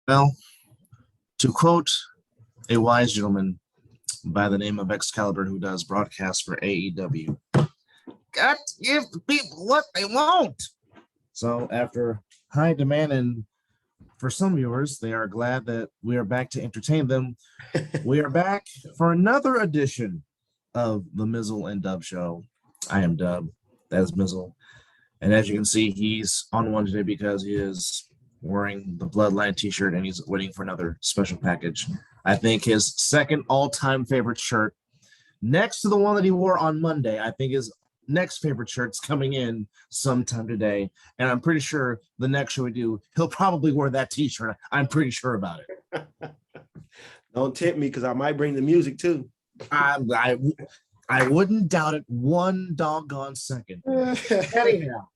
Well, to quote a wise gentleman by the name of Excalibur who does broadcasts for AEW, got to give the people what they want. So after high demand and for some viewers, they are glad that we are back to entertain them. We are back for another edition of the Mizzle and DuB show. I am DuB. That is Mizzle. And as you can see, he's on one today because he is wearing the Bloodline t-shirt and he's waiting for another special package. I think his second all-time favorite shirt, next to the one that he wore on Monday, I think his next favorite shirt's coming in sometime today. And I'm pretty sure the next show we do, he'll probably wear that t-shirt. I'm pretty sure about it. Don't tempt me because I might bring the music too. I wouldn't doubt it one doggone second. Anyhow,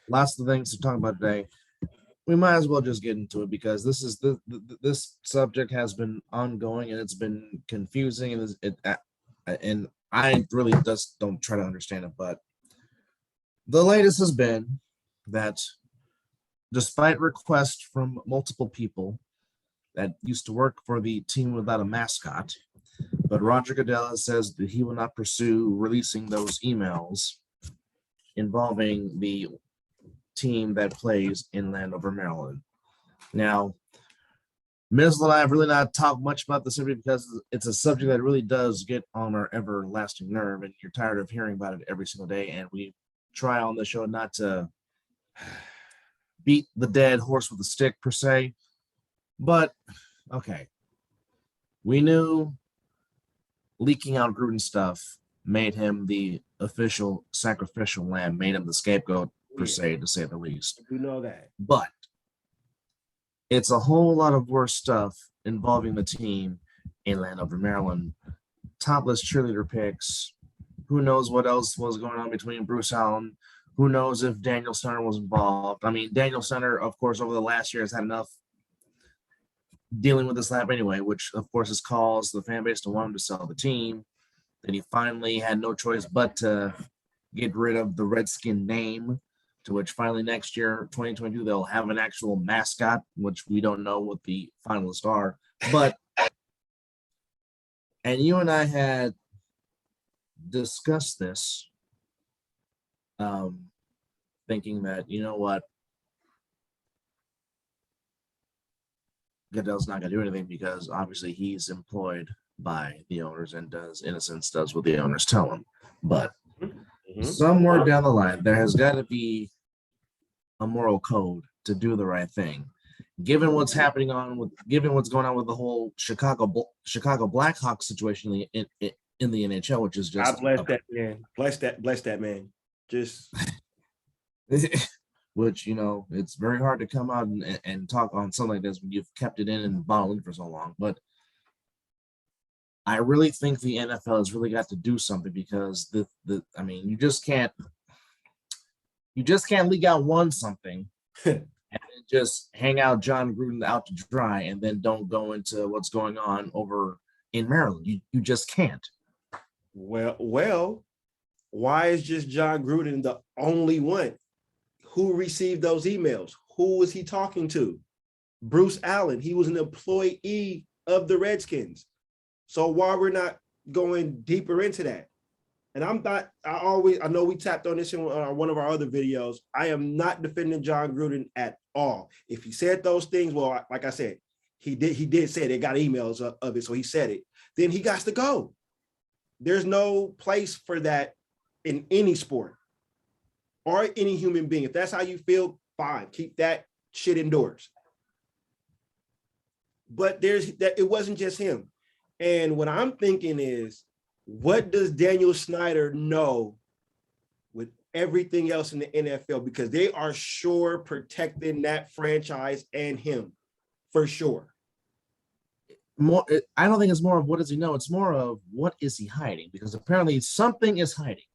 lots of things to talk about today. We might as well just get into it because this is this subject has been ongoing and it's been confusing and I really just don't try to understand it. But the latest has been that despite requests from multiple people that used to work for the team without a mascot, but Roger Goodell says that he will not pursue releasing those emails involving the team that plays in Landover, Maryland. Now, Mizzle and I have really not talked much about this subject because it's a subject that really does get on our everlasting nerve, and you're tired of hearing about it every single day. And we try on the show not to beat the dead horse with a stick per se, but okay, we knew leaking out Gruden stuff made him the official sacrificial lamb, made him the scapegoat per se, to say the least. You know that. But it's a whole lot of worse stuff involving the team in Landover, Maryland. Topless cheerleader pics. Who knows what else was going on between Bruce Allen? Who knows if Daniel Snyder was involved? I mean, Daniel Snyder, of course, over the last year has had enough dealing with this slap anyway, which of course has caused the fan base to want him to sell the team. Then he finally had no choice but to get rid of the Redskin name, to which finally next year, 2022, they'll have an actual mascot, which we don't know what the finalists are. But, and you and I had discussed this, thinking that, you know what, Goodell's not going to do anything because obviously he's employed by the owners and does, in a sense, does what the owners tell him. But somewhere down the line, there has got to be a moral code to do the right thing. Given what's happening given what's going on with the whole Chicago Blackhawks situation in the NHL, which is just God bless that man. Bless that man. Just which, you know, it's very hard to come out and talk on something like this when you've kept it in and bottled for so long. But I really think the NFL has really got to do something because I mean, you just can't leak out something and just hang out John Gruden out to dry and then don't go into what's going on over in Maryland. You just can't. Well, why is just John Gruden the only one? Who received those emails? Who was he talking to? Bruce Allen. He was an employee of the Redskins. So why we're not going deeper into that? And I know we tapped on this in one of our other videos. I am not defending John Gruden at all. If he said those things, well, like I said, he did say they got emails of it, so he said it. Then he got to go. There's no place for that in any sport or any human being. If that's how you feel, fine, keep that shit indoors. But it wasn't just him. And what I'm thinking is, what does Daniel Snyder know with everything else in the NFL? Because they are sure protecting that franchise and him, for sure. I don't think it's more of what does he know. It's more of what is he hiding? Because apparently something is hiding.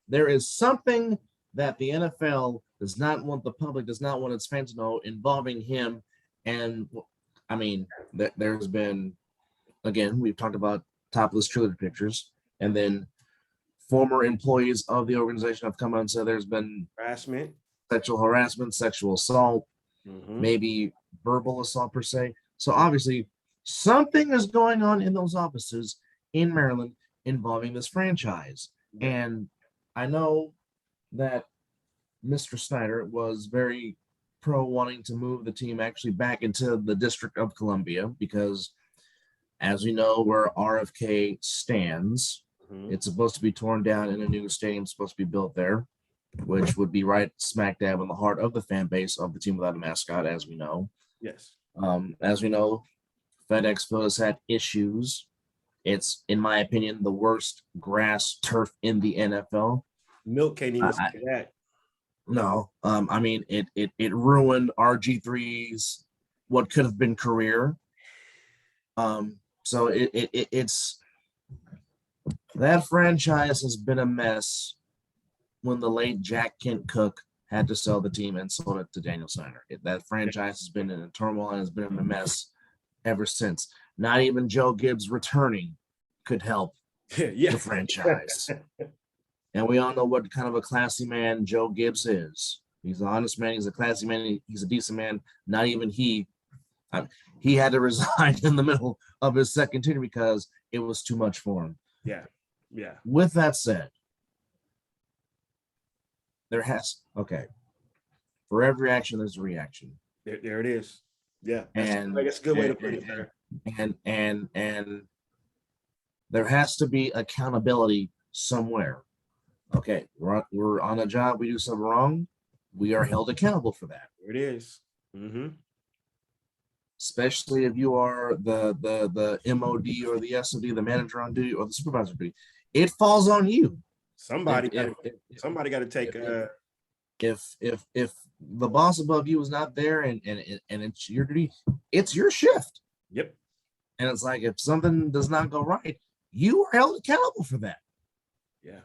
There is something that the NFL does not want, the public does not want its fans to know involving him. And I mean, there's been, again, we've talked about topless cheerleader pictures, and then former employees of the organization have come out and said there's been harassment, sexual harassment, sexual assault, maybe verbal assault per se. So obviously, something is going on in those offices in Maryland involving this franchise. Yeah. And I know that Mr. Snyder was very pro wanting to move the team actually back into the District of Columbia because, as we know, where RFK stands, it's supposed to be torn down and a new stadium supposed to be built there, which would be right smack dab in the heart of the fan base of the team without a mascot, as we know. Yes. As we know, FedEx Field has had issues. It's, in my opinion, the worst grass turf in the NFL. Milk can't even say that. No, I mean it ruined RG3's what could have been career. So it's that franchise has been a mess when the late Jack Kent Cook had to sell the team and sold it to Daniel Snyder. That franchise has been in a turmoil and has been in a mess ever since. Not even Joe Gibbs returning could help the franchise. And we all know what kind of a classy man Joe Gibbs is. He's an honest man. He's a classy man. He's a decent man. Not even he had to resign in the middle of his second tenure because it was too much for him. Yeah. Yeah. With that said, for every action, there's a reaction. There it is. Yeah. And that's a good way to put it. And there has to be accountability somewhere. Okay, we're on a job, we do something wrong, we are held accountable for that. There it is. Especially if you are the MOD or the SOD, the manager on duty or the supervisor on duty. It falls on you. Somebody got to take if the boss above you is not there and it's your duty, it's your shift. Yep. And it's like if something does not go right, you are held accountable for that. Yeah.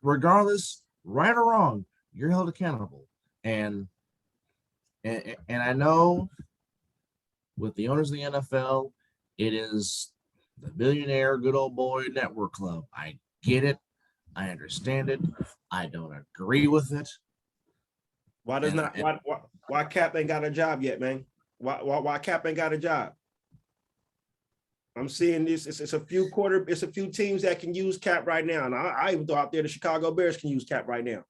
Regardless, right or wrong, you're held accountable. And I know with the owners of the NFL, it is the billionaire good old boy network club. I get it. I understand it. I don't agree with it. Why Cap ain't got a job yet, man? Why Cap ain't got a job? I'm seeing this. It's a few teams that can use Cap right now. And I even throw out there the Chicago Bears can use Cap right now.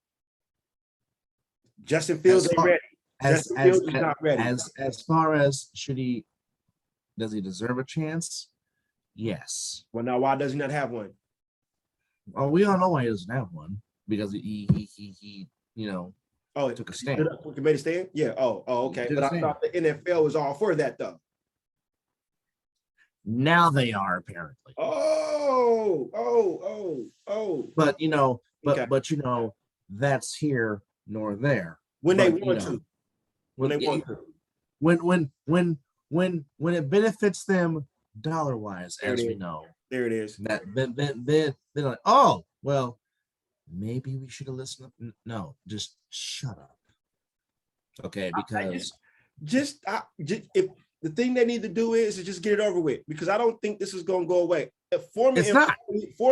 Justin Fields ain't ready. Justin Fields is not ready. As far as does he deserve a chance? Yes. Well, now why does he not have one? Oh, we all know why he doesn't have one because he took a stand. Made a stand? Yeah. Oh, okay. But I thought the NFL was all for that though. Now they are apparently. Oh. But that's here nor there. When they want to. When it benefits them dollar wise, as we know. There it is. That then they're like, oh well, maybe we should have listened. No, just shut up. Okay, because if the thing they need to do is to just get it over with, because I don't think this is going to go away. Former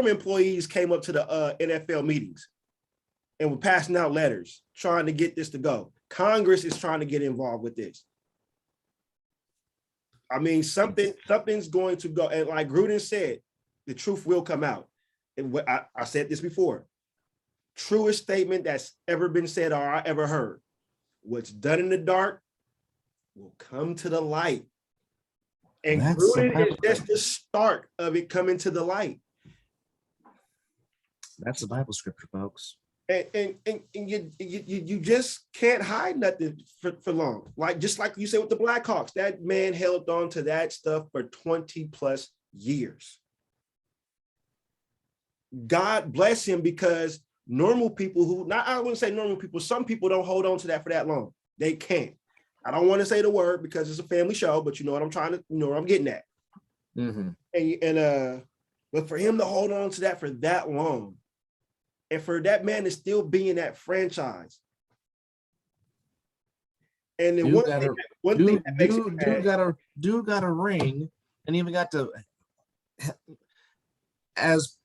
employees came up to the NFL meetings and were passing out letters trying to get this to go. Congress is trying to get involved with this. I mean, something's going to go. And like Gruden said, the truth will come out. And I said this before. Truest statement that's ever been said or I ever heard. What's done in the dark will come to the light. And Gruden is just the start of it coming to the light. That's a Bible scripture, folks. And you just can't hide nothing for long. Just like you said with the Blackhawks, that man held on to that stuff for 20 plus years. God bless him, because normal people I wouldn't say normal people, some people don't hold on to that for that long. They can't. I don't want to say the word because it's a family show, but you know what I'm getting at. Mm-hmm. But for him to hold on to that for that long, and for that man to still be in that franchise, and then dude got a ring, and even got to as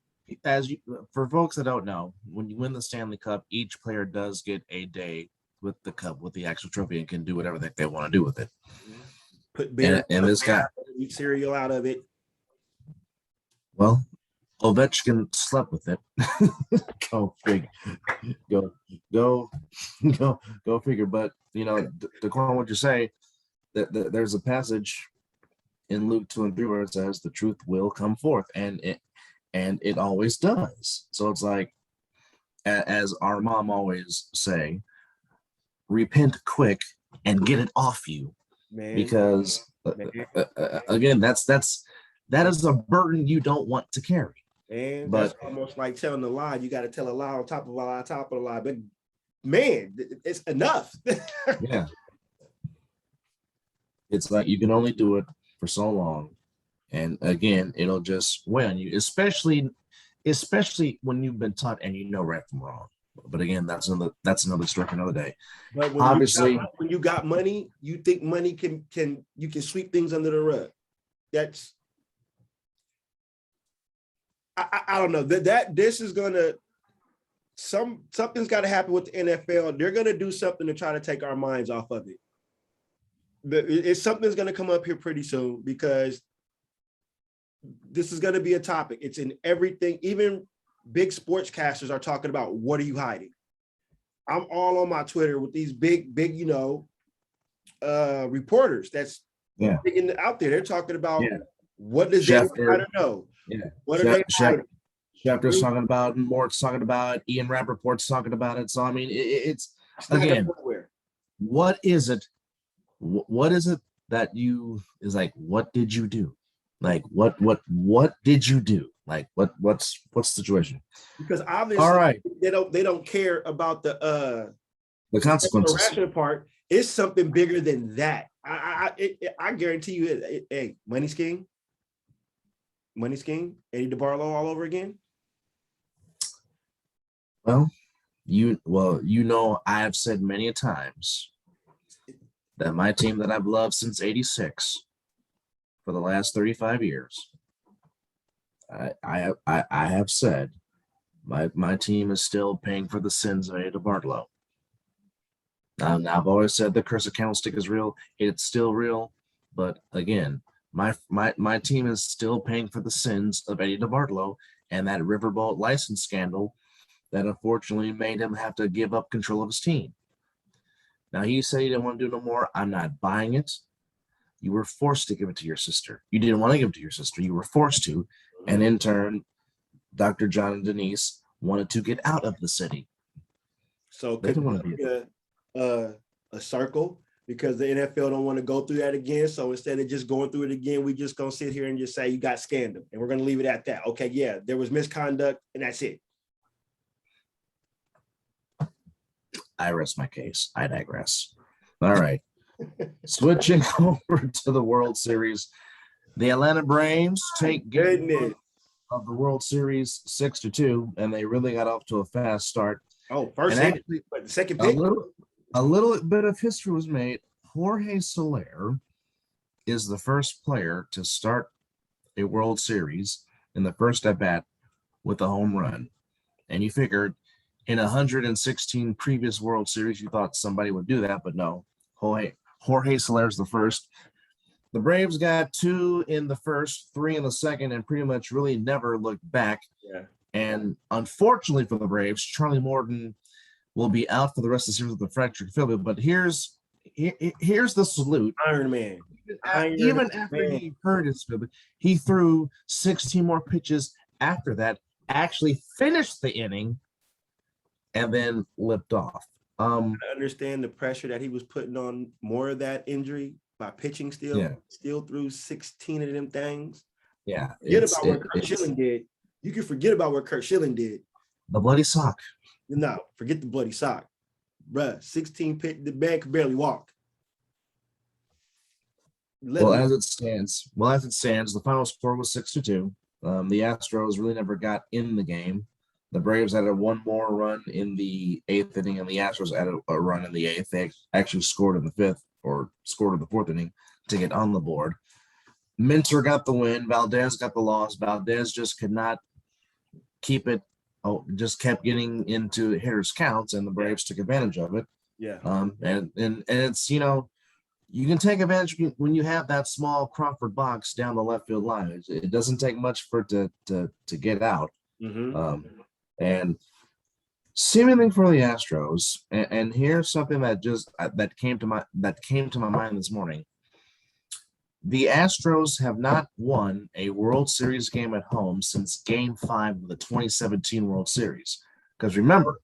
you, for folks that don't know, when you win the Stanley Cup, each player does get a day the cup, with the actual trophy, and can do whatever they want to do with it. Put beer and this guy, eat cereal out of it. Well, Ovechkin slept with it. Go figure. Go figure. But to quote what you say, that there's a passage in Luke 2:3 where it says the truth will come forth, and it always does. So it's like, as our mom always say, repent quick and get it off you, man. Because again, that is a burden you don't want to carry. And that's almost like telling a lie. You got to tell a lie on top of a lie, on top of a lie. But man, it's enough. Yeah. It's like you can only do it for so long. And again, it'll just weigh on you, especially when you've been taught and you know right from wrong. But again, that's another story for another day. But obviously, when you got money, you think money can sweep things under the rug. That's I don't know that this is gonna something's got to happen with the NFL. They're gonna do something to try to take our minds off of it. It's something's gonna come up here pretty soon, because this is gonna be a topic. It's in everything. Even big sportscasters are talking about, what are you hiding? I'm all on my Twitter with these big reporters that's out there. They're talking about what does David Snyder know? Yeah. What are they hiding? Schefter's talking about, and Mort's talking about it, Ian Rappaport's talking about it. So I mean, it's again, what is it? What is it that is like? What did you do? Like what did you do? Like what's the situation? Because obviously, all right, they don't care about the consequences. The rational part is something bigger than that. I guarantee you, hey, money scheme, Eddie DeBarlo all over again. Well, I have said many a times that my team that I've loved since '86 for the last 35 years, I have said my team is still paying for the sins of Eddie DeBarlo. Now, I've always said the curse of candlestick is real. It's still real, but again, my team is still paying for the sins of Eddie DeBarlo and that riverboat license scandal that unfortunately made him have to give up control of his team. Now, he said he didn't want to do no more. I'm not buying it. You were forced to give it to your sister. You didn't want to give it to your sister. You were forced to. And in turn, Dr. John and Denise wanted to get out of the city. So could it be a circle, because the NFL don't want to go through that again? So instead of just going through it again, we just going to sit here and just say you got scandal, and we're going to leave it at that. Okay, yeah, there was misconduct, and that's it. I rest my case. I digress. All right. Switching over to the World Series, the Atlanta Braves take game of the World Series 6-2, and they really got off to a fast start. Oh, first hit, but the second pick. A little bit of history was made. Jorge Soler is the first player to start a World Series in the first at bat with a home run. And you figured in 116 previous World Series, you thought somebody would do that, but no. Jorge Soler is the first. The Braves got 2 in the first, 3 in the second, and pretty much really never looked back. Yeah. And unfortunately for the Braves, Charlie Morton will be out for the rest of the series with a fractured fibula. But here's the salute. Iron Man. Even after he hurt his fibula, he threw 16 more pitches after that, actually finished the inning, and then limped off. I understand the pressure that he was putting on more of that injury by pitching still. Yeah. Still threw 16 of them things. Yeah. Forget about what Kurt Schilling did. You can forget about what Kurt Schilling did. The bloody sock. No, forget the bloody sock. Bruh, 16 pitch, the man could barely walk. As it stands, the final score was 6-2. The Astros really never got in the game. The Braves added one more run in the 8th inning, and the Astros added a run in the 8th. They actually scored in the 5th, or scored in the 4th inning to get on the board. Minter got the win. Valdez got the loss. Valdez just could not keep it. Just kept getting into hitters' counts, and the Braves took advantage of it. Yeah. And it's, you know, you can take advantage when you have that small Crawford box down the left field line. It doesn't take much for it to get out. And seemingly for the Astros, and here's something that just that came to my mind this morning. The Astros have not won a World Series game at home since Game 5 of the 2017 World Series. Because remember,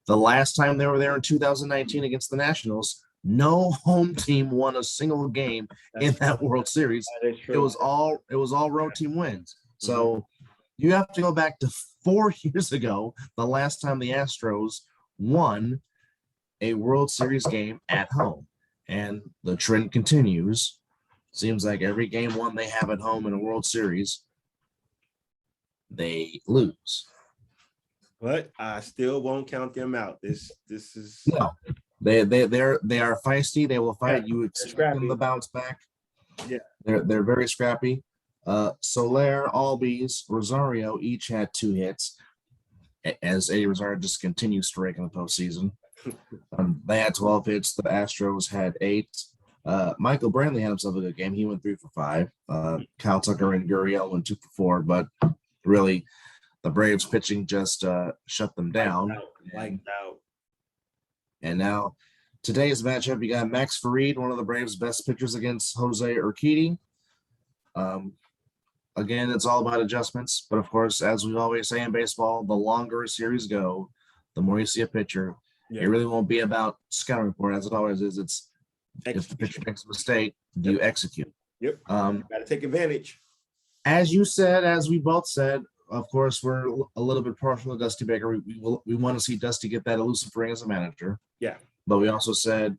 the last time they were there in 2019 against the Nationals, no home team won a single game in that World Series. It was all road team wins. So you have to go back to 4 years ago, the last time the Astros won a World Series game at home. And the trend continues. Seems like every game one they have at home in a World Series, they lose. But I still won't count them out. This is no. They are feisty. They will fight. You expect them to bounce back. Yeah, they're very scrappy. Soler, Albies, Rosario each had 2 hits, as Eddie Rosario just continues to rake in the postseason. They had 12 hits. The Astros had 8. Michael Brantley had himself a good game. He went 3 for 5. Kyle Tucker and Gurriel went 2 for 4. But really, the Braves pitching just shut them down. And now today's matchup, you got Max Fried, one of the Braves' best pitchers, against Jose Urquidy. Again, it's all about adjustments. But of course, as we always say in baseball, the longer a series go, the more you see a pitcher. Yeah. It really won't be about scouting report, as it always is. It's if the pitcher makes a mistake, do you execute? Yep. Got to take advantage. As you said, as we both said, of course, we're a little bit partial to Dusty Baker. We want to see Dusty get that elusive ring as a manager. Yeah. But we also said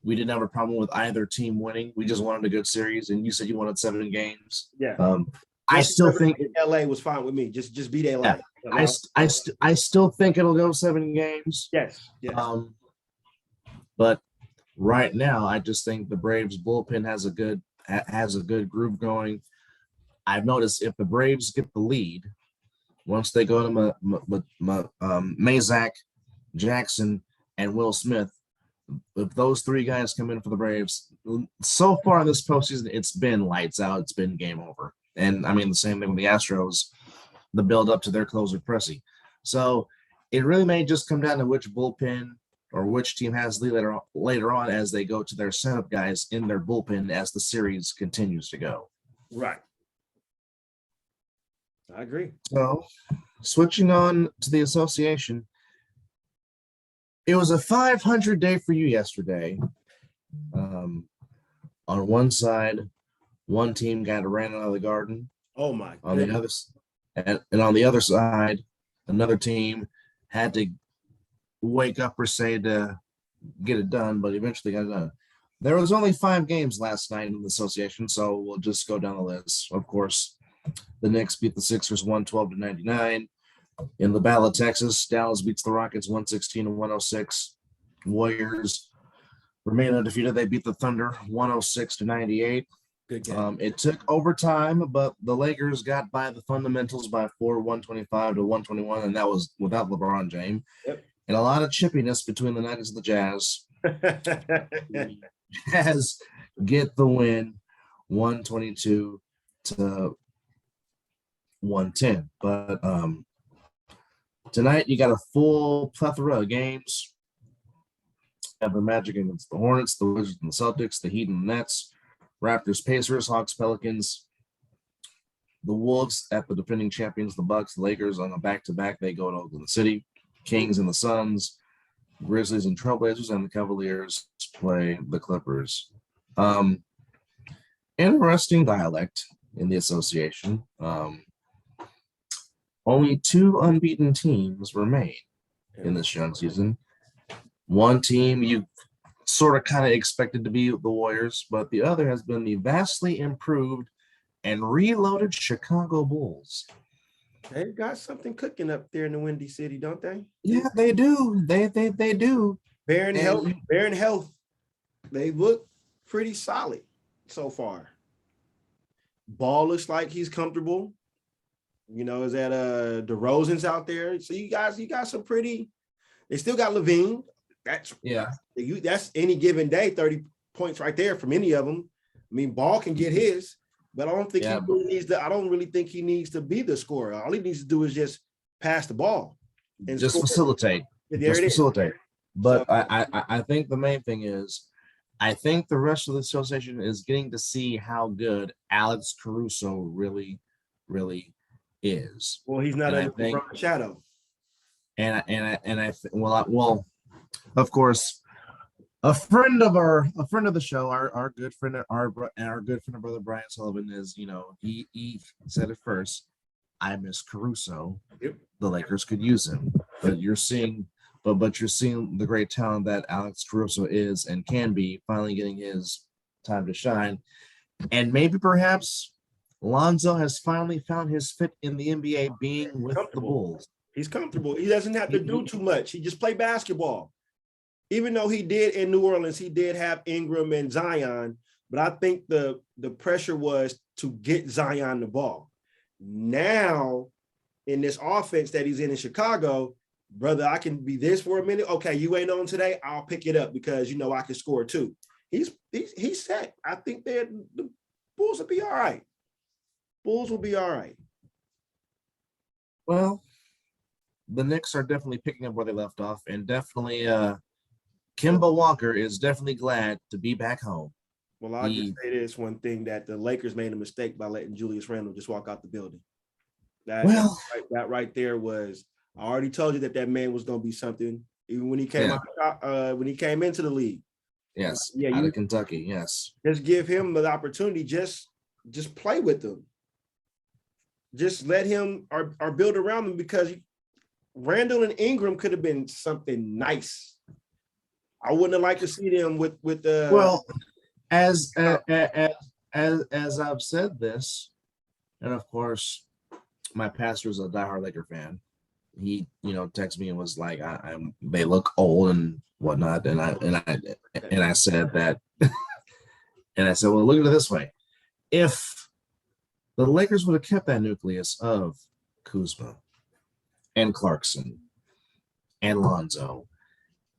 we didn't have a problem with either team winning. We just wanted a good series, and you said you wanted 7 games. Yeah. I still think LA was fine with me. Just beat LA. Yeah. I still think it'll go 7 games. Yes. But right now, I just think the Braves bullpen has a good groove going. I've noticed if the Braves get the lead, once they go to Mazak, Jackson, and Will Smith, if those 3 guys come in for the Braves, so far this postseason, it's been lights out. It's been game over. And I mean, the same thing with the Astros, the build up to their closer Pressey. So it really may just come down to which bullpen or which team has lead later on as they go to their setup guys in their bullpen as the series continues to go. Right. I agree. So switching on to the association, it was a 500 day for you yesterday. On one side, one team got ran out of the garden. Oh my! On the other, and on the other side, another team had to wake up per se to get it done, but eventually got it done. There was only 5 games last night in the association, so we'll just go down the list. Of course, the Knicks beat the Sixers 112-99. In the Battle of Texas, Dallas beats the Rockets 116-106. Warriors remain undefeated. They beat the Thunder 106-98. Good game. It took overtime, but the Lakers got by the fundamentals by 125-121, and that was without LeBron James. Yep. And a lot of chippiness between the Nuggets and the Jazz. Jazz get the win 122-110. But tonight you got a full plethora of games. You have the Magic against the Hornets, the Wizards and the Celtics, the Heat and the Nets, Raptors, Pacers, Hawks, Pelicans, the Wolves at the defending champions, the Bucks, the Lakers on a back-to-back. They go to Oklahoma City, Kings and the Suns, Grizzlies and Trailblazers, and the Cavaliers play the Clippers. Interesting dialect in the association. Only 2 unbeaten teams remain in this young season. One team you sort of kind of expected to be the Warriors, but the other has been the vastly improved and reloaded Chicago Bulls. They've got something cooking up there in the Windy City, don't they? Yeah, they do. They do. Bearing health. They look pretty solid so far. Ball looks like he's comfortable. You know, is that DeRozan's out there? So you got some pretty. They still got Levine. That's Yeah. That's any given day, 30 points right there from any of them. I mean, Ball can get his, but I don't think he really needs to. I don't really think he needs to be the scorer. All he needs to do is just pass the ball and just score. facilitate. There just it facilitate. is. But So, I think the main thing is, I think the rest of the association is getting to see how good Alex Caruso really, really is. well, he's not And under the shadow. Well, of course, a friend of the show, our good friend, our good friend, brother Brian Sullivan is, he said it first. I miss Caruso. Yep. The Lakers could use him, but you're seeing the great talent that Alex Caruso is and can be finally getting his time to shine, and maybe perhaps Lonzo has finally found his fit in the NBA, being with the Bulls. He's comfortable. He doesn't have to do too much. He just play basketball. Even though he did in New Orleans, he did have Ingram and Zion, but I think the pressure was to get Zion the ball. Now, in this offense that he's in Chicago, brother, I can be this for a minute. Okay, you ain't on today. I'll pick it up because I can score too. He's set. I think the Bulls will be all right. Bulls will be all right. Well, the Knicks are definitely picking up where they left off, and definitely Kemba Walker is definitely glad to be back home. Well, I'll just say this one thing, that the Lakers made a mistake by letting Julius Randle just walk out the building. That right there was, I already told you that man was going to be something, even when he came out, when he came into the league. Yes, out of Kentucky, yes. Just give him the opportunity, just play with him. Just let him or build around him, because Randall and Ingram could have been something nice. I wouldn't have liked to see them with well, as I've said this, and of course, my pastor is a diehard Laker fan. He, texted me and was like, they look old and whatnot, and I said that, and I said, well, look at it this way: if the Lakers would have kept that nucleus of Kuzma and Clarkson and Lonzo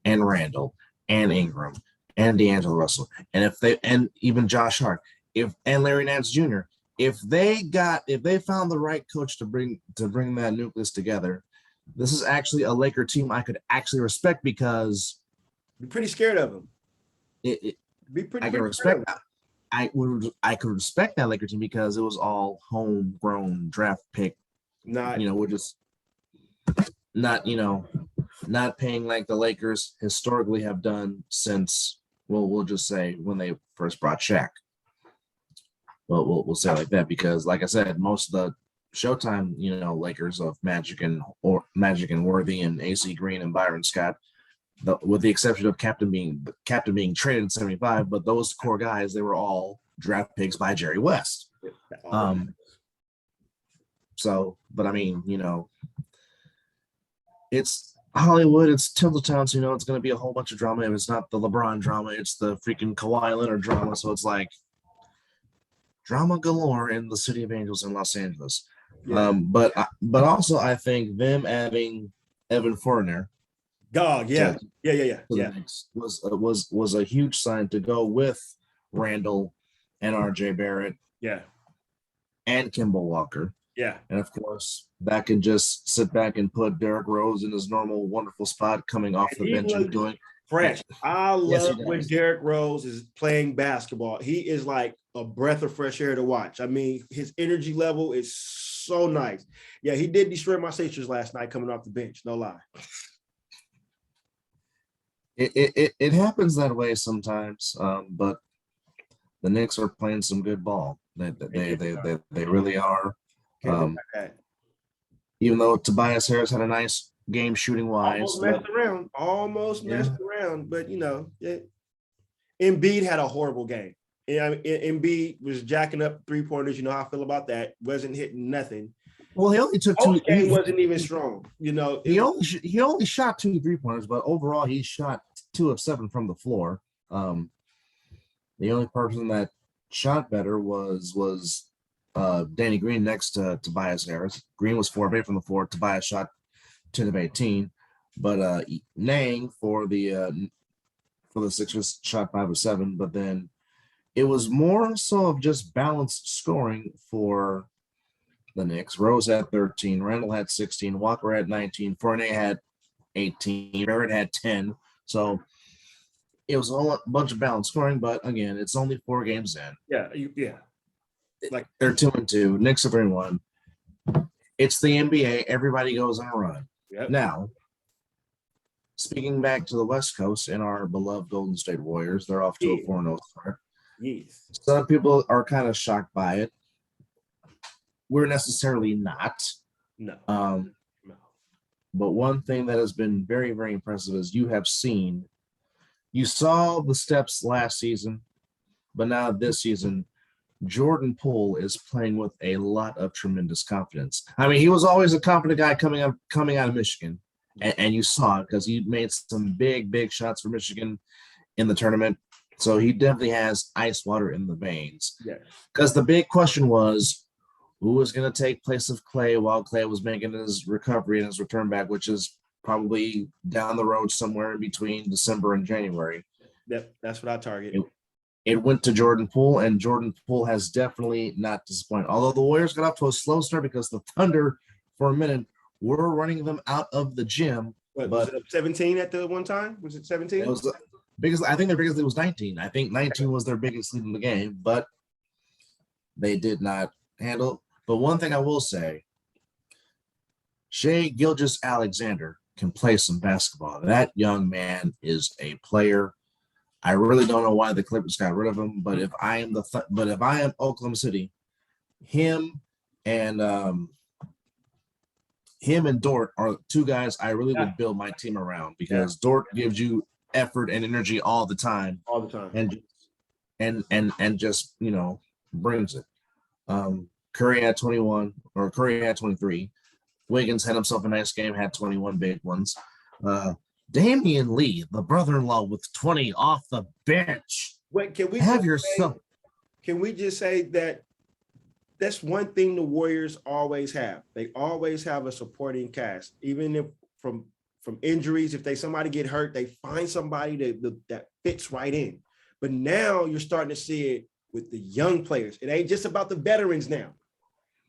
and Randall and Ingram and D'Angelo Russell, and even Josh Hart, and Larry Nance Jr., if they found the right coach to bring that nucleus together, this is actually a Laker team I could actually respect, because be pretty scared of them. I can respect that. I could respect that Laker team because it was all homegrown draft pick. We're just not paying like the Lakers historically have done since, we'll just say when they first brought Shaq. Well, we'll say it like that, because like I said, most of the Showtime, Lakers of Magic and Worthy and AC Green and Byron Scott, with the exception of Captain being traded in 75, but those core guys, they were all draft picks by Jerry West. But I mean, it's Hollywood, it's Tinseltown, so it's going to be a whole bunch of drama. If it's not the LeBron drama, it's the freaking Kawhi Leonard drama. So it's like drama galore in the City of Angels in Los Angeles. Yeah. But also I think them adding Evan Fournier, was a huge sign to go with Randall and RJ Barrett, and Kemba Walker. Yeah. And of course, that can just sit back and put Derrick Rose in his normal, wonderful spot coming off the bench and doing fresh. I love when Derrick Rose is playing basketball. He is like a breath of fresh air to watch. I mean, his energy level is so nice. Yeah, he did destroy my Sixers last night coming off the bench. No lie. It happens that way sometimes, but the Knicks are playing some good ball. They really are. Even though Tobias Harris had a nice game shooting wise, almost messed around, but Embiid had a horrible game. Embiid was jacking up 3-pointers. You know how I feel about that. Wasn't hitting nothing. Well, he only took two. He wasn't even strong. He only shot 2 3-pointers, but overall he shot 2 of 7 from the floor. The only person that shot better was Danny Green next to Tobias Harris. Green was 4 of 8 from the floor. Tobias shot 10 of 18. but Nang for the Sixers shot 5 of 7, but then it was more so of just balanced scoring for the Knicks. Rose had 13, Randall had 16, Walker had 19, Fournier had 18, Barrett had 10. So it was a bunch of balanced scoring, but again, it's only 4 games in. Yeah. Like they're 2-2. Knicks are 3-1. It's the NBA. Everybody goes on a run. Yep. Now, speaking back to the West Coast and our beloved Golden State Warriors, they're off to a 4-0 start. Yes. Some people are kind of shocked by it. We're necessarily not. No. No. But one thing that has been very, very impressive is you saw the steps last season, but now this season, Jordan Poole is playing with a lot of tremendous confidence. I mean, he was always a confident guy coming out of Michigan, and you saw it because he made some big, big shots for Michigan in the tournament. So he definitely has ice water in the veins. Yeah. Because the big question was, who was going to take place of Clay while Clay was making his recovery and his return back, which is probably down the road somewhere in between December and January. That's what I target. It went to Jordan Poole, and Jordan Poole has definitely not disappointed. Although the Warriors got off to a slow start because the Thunder, for a minute, were running them out of the gym. Was it 17 at the one time? Was it 17? It was I think their biggest lead was 19. I think 19 was their biggest lead in the game, but they did not handle. But one thing I will say, Shai Gilgeous-Alexander can play some basketball. That young man is a player. I really don't know why the Clippers got rid of him, but if I am Oklahoma City, him and Dort are 2 guys I really would build my team around because Dort gives you effort and energy all the time, and just brings it. Curry had 21, or Curry had 23. Wiggins had himself a nice game, had 21 big ones. Damian Lee, the brother-in-law, with 20 off the bench. Wait, can we just say that that's one thing the Warriors always have? They always have a supporting cast, even if from injuries. If somebody get hurt, they find somebody that fits right in. But now you're starting to see it with the young players. It ain't just about the veterans now.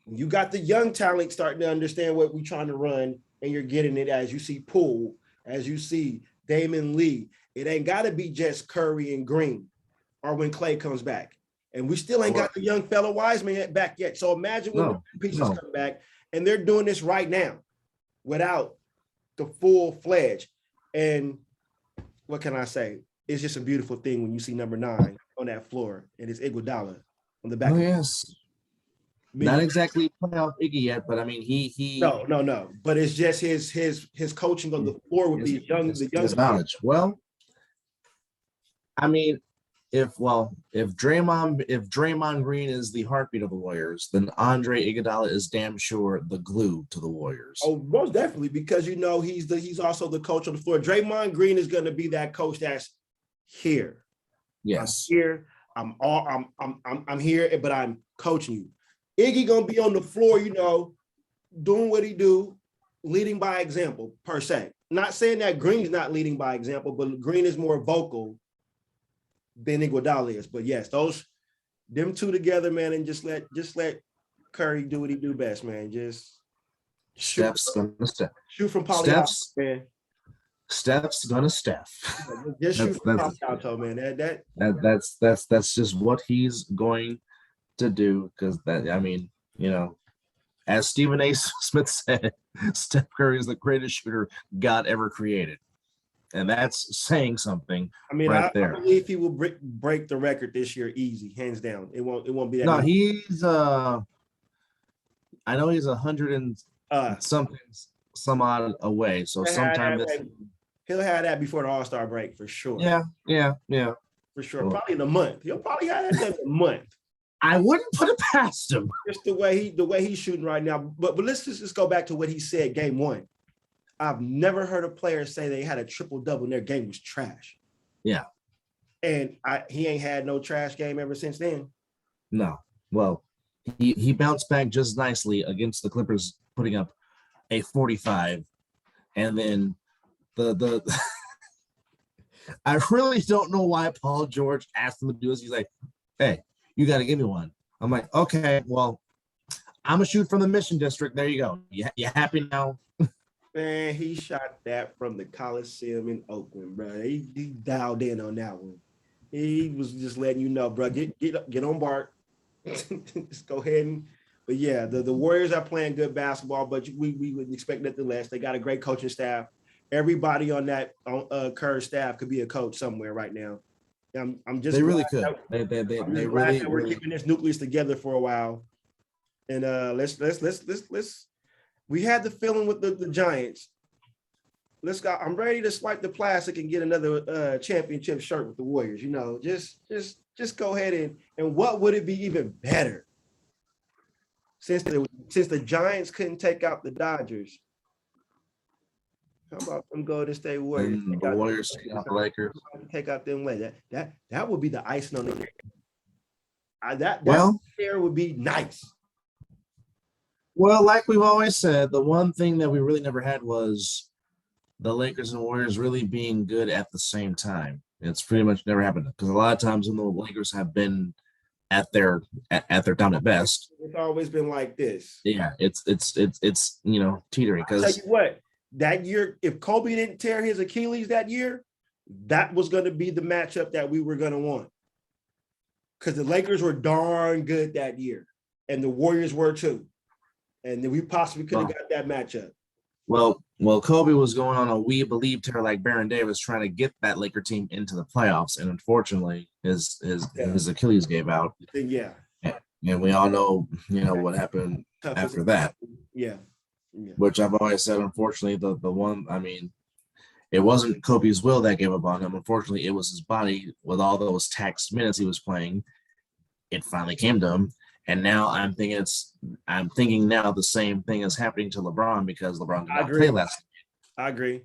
You got the young talent starting to understand what we're trying to run, and you're getting it as you see Poole, as you see Damian Lee. It ain't got to be just Curry and Green, or when Clay comes back. And we still ain't got the young fellow Wiseman back yet. So imagine when the pieces come back, and they're doing this right now without the full-fledged. And what can I say? It's just a beautiful thing when you see number 9 on that floor, and it's Iguodala on the back. Oh, yes. Not exactly playoff Iggy yet, but I mean he No. But it's just his coaching on the floor with the young knowledge. Well, I mean, if Draymond Green is the heartbeat of the Warriors, then Andre Iguodala is damn sure the glue to the Warriors. Oh, most definitely, because he's also the coach on the floor. Draymond Green is going to be that coach that's here. Yes. I'm here. I'm here, but I'm coaching you. Iggy gonna be on the floor, doing what he do, leading by example, per se. Not saying that Green's not leading by example, but Green is more vocal than Iguodala is. But yes, them 2 together, man, and just let Curry do what he do best, man. Just shoot from Palo Alto, man. Steph's gonna Steph. Just shoot from Palo Alto, man. That's just what he's going to do, because as Stephen A. Smith said, Steph Curry is the greatest shooter God ever created, and that's saying something. I mean, right there. I believe he will break the record this year, easy, hands down. It won't be that. No, he's I know he's 100 and something some odd away. So sometime he'll have that before the All-Star break for sure. Yeah. For sure, probably in a month. He'll probably have that in a month. I wouldn't put it past him. Just the way he's shooting right now. But let's just go back to what he said game 1. I've never heard a player say they had a triple-double and their game was trash. Yeah. And he ain't had no trash game ever since then. No. Well, he bounced back just nicely against the Clippers, putting up a 45. And then the I really don't know why Paul George asked him to do this. He's like, "Hey, you got to give me one." I'm like, "Okay, well, I'm gonna shoot from the Mission District. There you go. You happy now?" Man, he shot that from the Coliseum in Oakland, bro. He dialed in on that one. He was just letting you know, bro. Get on Bart. Just go ahead and. But yeah, the Warriors are playing good basketball, but we would expect nothing less. They got a great coaching staff. Everybody on that Kerr staff could be a coach somewhere right now. I'm just they really could. That, They I'm just glad really that we're really. keeping this nucleus together for a while. And let's we had the feeling with the Giants. Let's go. I'm ready to swipe the plastic and get another championship shirt with the Warriors. You know, just go ahead and what would it be even better? Since the Giants couldn't take out the Dodgers, how about them Golden State Warriors? And the Warriors take out the Lakers. Take out them way. That would be the icing on the cake. That there would be nice. Well, like we've always said, the one thing that we really never had was the Lakers and Warriors really being good at the same time. It's pretty much never happened because a lot of times when the Lakers have been at their dominant best, it's always been like this. Yeah, it's teetering. Because tell you what, that year, if Kobe didn't tear his Achilles that year, that was going to be the matchup that we were going to want. Because the Lakers were darn good that year, and the Warriors were too. And then we possibly could have got that matchup. Well, Kobe was going on a "we believe" tear like Baron Davis, trying to get that Laker team into the playoffs, and unfortunately, his Achilles gave out. Yeah, and we all know what happened after that. Yeah. Which I've always said, unfortunately, the one. I mean, it wasn't Kobe's will that gave up on him. Unfortunately, it was his body with all those taxed minutes he was playing. It finally came to him. And now I'm thinking now the same thing is happening to LeBron because LeBron did not play last night. I agree.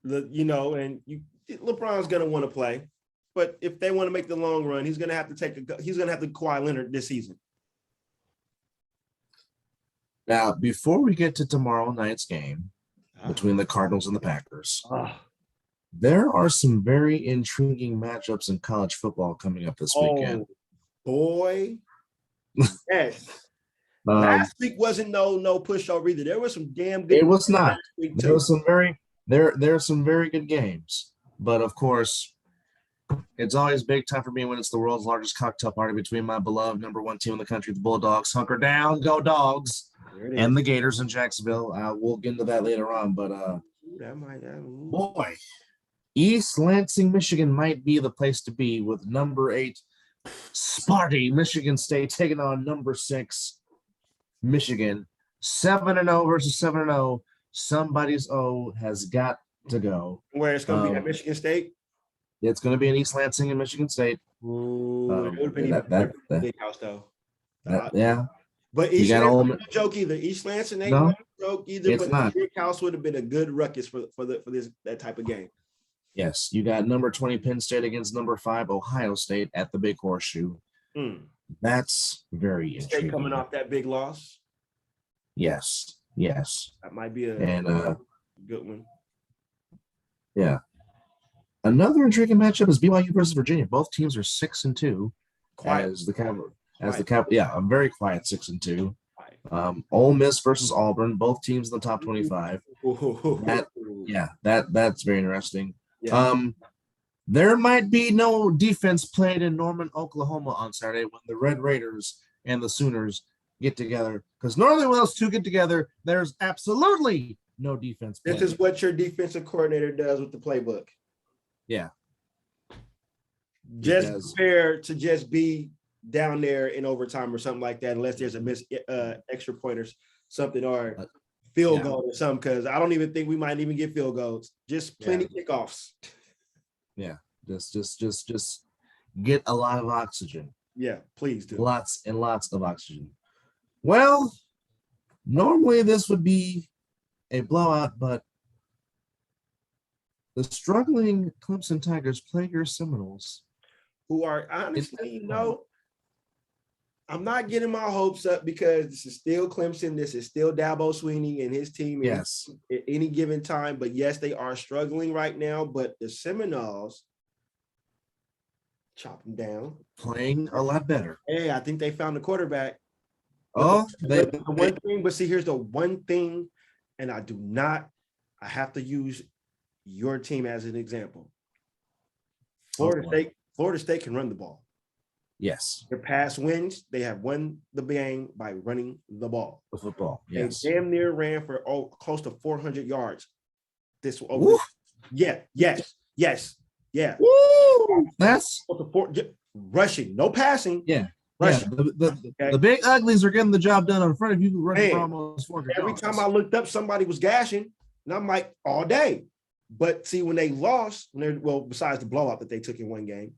LeBron's gonna want to play, but if they want to make the long run, he's gonna have to Kawhi Leonard this season. Now, before we get to tomorrow night's game between the Cardinals and the Packers, there are some very intriguing matchups in college football coming up this weekend. Boy. Yes. Last week wasn't no pushover either. There was some damn good. It was not. There was some there's some very good games, but of course, it's always big time for me when it's the world's largest cocktail party between my beloved number one team in the country, the Bulldogs. Hunker down, go Dogs, and the Gators in Jacksonville. We'll get into that later on, but boy, East Lansing, Michigan might be the place to be with number 8. Sparty, Michigan State taking on number 6, Michigan. 7-0 versus 7-0. Somebody's O has got to go. Where it's going to be at Michigan State? It's going to be in East Lansing and Michigan State. Ooh, it would have been that big house though. Yeah. But East Lansing ain't no joke either. East Lansing ain't no joke either. It's not. The big house would have been a good ruckus for that type of game. Yes, you got number 20 Penn State against number 5 Ohio State at the Big Horseshoe. That's very interesting. State coming off that big loss. Yes. That might be a good one. Yeah. Another intriguing matchup is BYU versus Virginia. Both teams are 6-2. Quiet. A very quiet 6-2. Ole Miss versus Auburn. Both teams in the top 25. That's very interesting. Yeah. There might be no defense played in Norman, Oklahoma on Saturday when the Red Raiders and the Sooners get together. Because normally when those two get together, there's absolutely no defense played. This is what your defensive coordinator does with the playbook. Yeah. Just prepare to just be down there in overtime or something like that, unless there's a extra pointers, something, or field goal or something, because I don't even think we might even get field goals. Just plenty kickoffs. Yeah, just get a lot of oxygen. Yeah, please do. Lots and lots of oxygen. Well, normally this would be a blowout, but the struggling Clemson Tigers play your Seminoles, who are honestly, I'm not getting my hopes up because this is still Clemson. This is still Dabo Swinney and his team. Yes. At any given time. But yes, they are struggling right now. But the Seminoles chop them down. Playing a lot better. Hey, I think they found the quarterback. Oh, the one thing, but see, here's the one thing, and I have to use your team as an example. Florida State can run the ball. Yes. Their past wins, they have won the game by running the ball. The football. Yes. They damn near ran for close to 400 yards. Yeah. Woo! That's rushing, no passing. Yeah. Rushing. Yeah. The big uglies are getting the job done in front of you. Running for almost 400 Every yards. time I looked up, somebody was gashing, and I'm like, all day. But see, when they lost, besides the blowout that they took in one game,